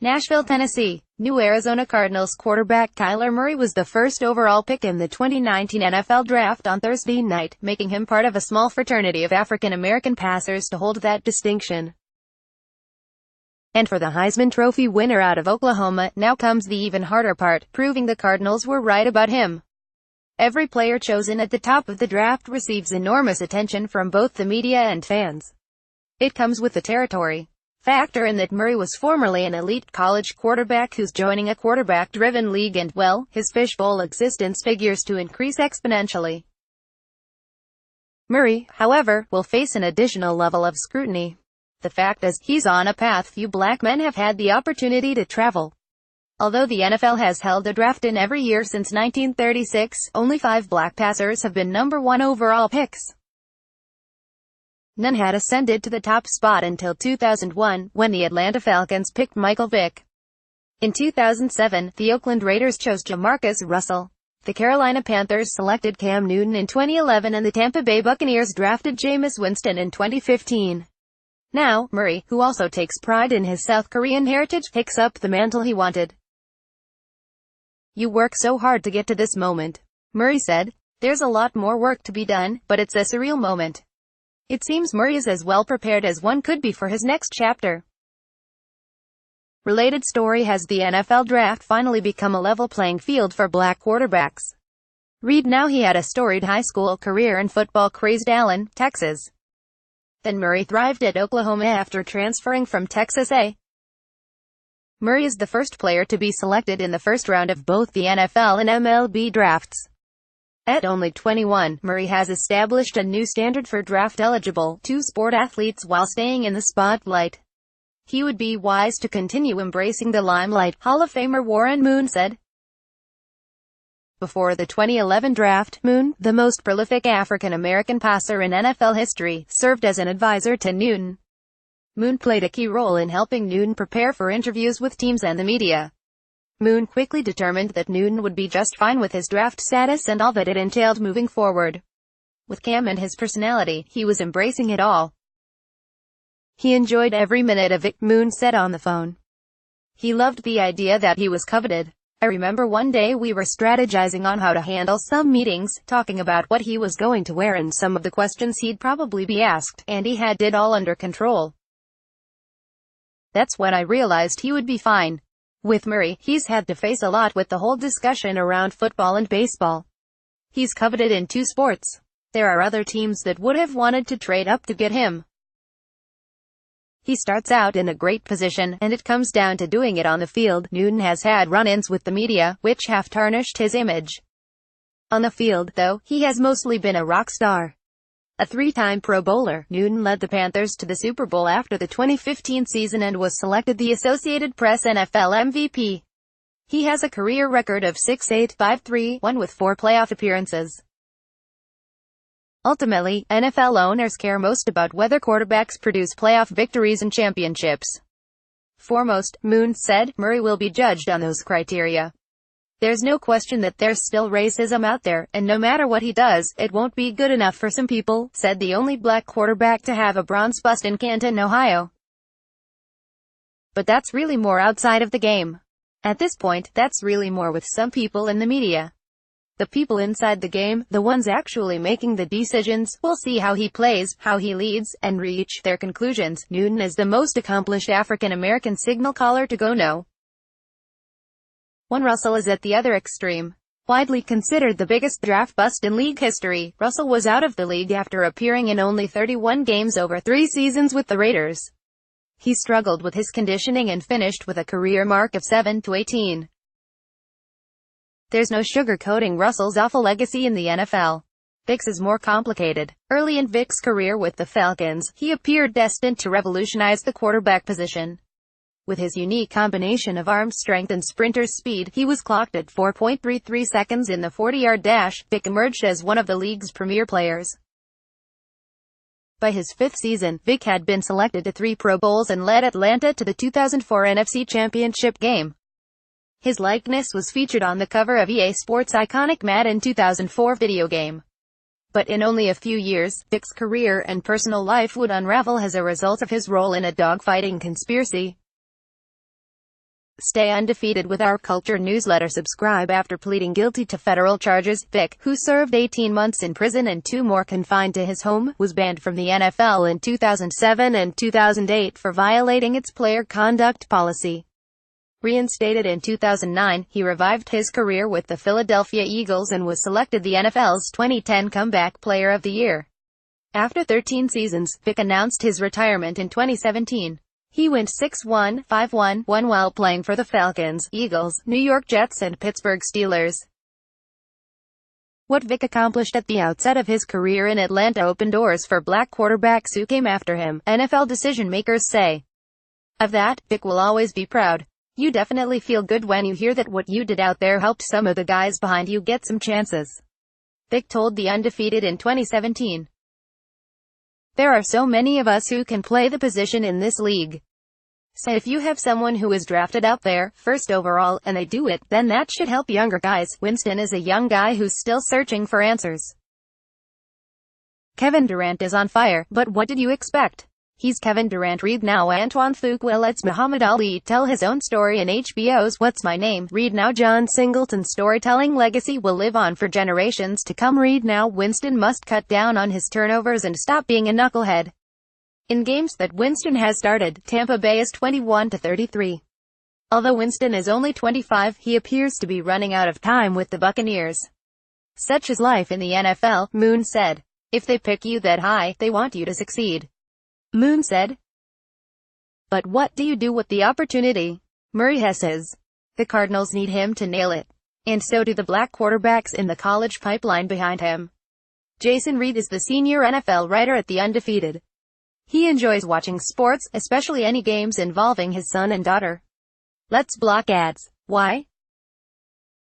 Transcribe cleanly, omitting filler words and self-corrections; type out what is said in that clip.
Nashville, Tennessee. New Arizona Cardinals quarterback Kyler Murray was the first overall pick in the 2019 NFL Draft on Thursday night, making him part of a small fraternity of African-American passers to hold that distinction. And for the Heisman Trophy winner out of Oklahoma, now comes the even harder part, proving the Cardinals were right about him. Every player chosen at the top of the draft receives enormous attention from both the media and fans. It comes with the territory. Factor in that Murray was formerly an elite college quarterback who's joining a quarterback-driven league and, well, his fishbowl existence figures to increase exponentially. Murray, however, will face an additional level of scrutiny. The fact is, he's on a path few black men have had the opportunity to travel. Although the NFL has held a draft in every year since 1936, only 5 black passers have been number 1 overall picks. None had ascended to the top spot until 2001, when the Atlanta Falcons picked Michael Vick. In 2007, the Oakland Raiders chose Jamarcus Russell. The Carolina Panthers selected Cam Newton in 2011 and the Tampa Bay Buccaneers drafted Jameis Winston in 2015. Now, Murray, who also takes pride in his South Korean heritage, picks up the mantle he wanted. "You work so hard to get to this moment," Murray said. "There's a lot more work to be done, but it's a surreal moment." It seems Murray is as well prepared as one could be for his next chapter. Related story: has the NFL Draft finally become a level playing field for black quarterbacks? Read now. He had a storied high school career in football-crazed Allen, Texas. Then Murray thrived at Oklahoma after transferring from Texas A. Murray is the first player to be selected in the first round of both the NFL and MLB drafts. At only 21, Murray has established a new standard for draft-eligible two-sport athletes while staying in the spotlight. He would be wise to continue embracing the limelight, Hall of Famer Warren Moon said. Before the 2011 draft, Moon, the most prolific African-American passer in NFL history, served as an advisor to Newton. Moon played a key role in helping Newton prepare for interviews with teams and the media. Moon quickly determined that Newton would be just fine with his draft status and all that it entailed moving forward. With Cam and his personality, he was embracing it all. He enjoyed every minute of it, Moon said on the phone. He loved the idea that he was coveted. "I remember one day we were strategizing on how to handle some meetings, talking about what he was going to wear and some of the questions he'd probably be asked, and he had it all under control. That's when I realized he would be fine." With Murray, he's had to face a lot with the whole discussion around football and baseball. He's coveted in 2 sports. There are other teams that would have wanted to trade up to get him. He starts out in a great position, and it comes down to doing it on the field. Newton has had run-ins with the media, which have tarnished his image. On the field, though, he has mostly been a rock star. A 3-time Pro Bowler, Newton led the Panthers to the Super Bowl after the 2015 season and was selected the Associated Press NFL MVP. He has a career record of 6-8, 5-3-1 with 4 playoff appearances. Ultimately, NFL owners care most about whether quarterbacks produce playoff victories and championships. Foremost, Moon said, Murray will be judged on those criteria. "There's no question that there's still racism out there, and no matter what he does, it won't be good enough for some people," said the only black quarterback to have a bronze bust in Canton, Ohio. But that's really more outside of the game. At this point, that's really more with some people in the media. The people inside the game, the ones actually making the decisions, will see how he plays, how he leads, and reach their conclusions. Newton is the most accomplished African-American signal caller to go no. One Russell is at the other extreme. Widely considered the biggest draft bust in league history, Russell was out of the league after appearing in only 31 games over 3 seasons with the Raiders. He struggled with his conditioning and finished with a career mark of 7-18. There's no sugarcoating Russell's awful legacy in the NFL. Vick's is more complicated. Early in Vick's career with the Falcons, he appeared destined to revolutionize the quarterback position. With his unique combination of arm strength and sprinter's speed, he was clocked at 4.33 seconds in the 40-yard dash. Vick emerged as one of the league's premier players. By his 5th season, Vick had been selected to 3 Pro Bowls and led Atlanta to the 2004 NFC Championship game. His likeness was featured on the cover of EA Sports' iconic Madden 2004 video game. But in only a few years, Vick's career and personal life would unravel as a result of his role in a dogfighting conspiracy. Stay undefeated with our Culture newsletter. Subscribe. After pleading guilty to federal charges, Vick, who served 18 months in prison and 2 more confined to his home, was banned from the NFL in 2007 and 2008 for violating its player conduct policy. Reinstated in 2009, he revived his career with the Philadelphia Eagles and was selected the NFL's 2010 Comeback Player of the Year. After 13 seasons, Vick announced his retirement in 2017. He went 6-1, 5-1, 1 while playing for the Falcons, Eagles, New York Jets and Pittsburgh Steelers. What Vick accomplished at the outset of his career in Atlanta opened doors for black quarterbacks who came after him, NFL decision-makers say. Of that, Vick will always be proud. You definitely feel good when you hear that what you did out there helped some of the guys behind you get some chances. Vick told The Undefeated in 2017. There are so many of us who can play the position in this league. So if you have someone who is drafted out there, first overall, and they do it, then that should help younger guys. Winston is a young guy who's still searching for answers. Kevin Durant is on fire, but what did you expect? He's Kevin Durant. Read now. Antoine Fuqua lets Muhammad Ali tell his own story in HBO's What's My Name. Read now. John Singleton's storytelling legacy will live on for generations to come. Read now. Winston must cut down on his turnovers and stop being a knucklehead. In games that Winston has started, Tampa Bay is 21-33. Although Winston is only 25, he appears to be running out of time with the Buccaneers. Such is life in the NFL, Moon said. If they pick you that high, they want you to succeed. Moon said. But what do you do with the opportunity? Murray says. The Cardinals need him to nail it. And so do the black quarterbacks in the college pipeline behind him. Jason Reed is the senior NFL writer at The Undefeated. He enjoys watching sports, especially any games involving his son and daughter. Let's block ads. Why?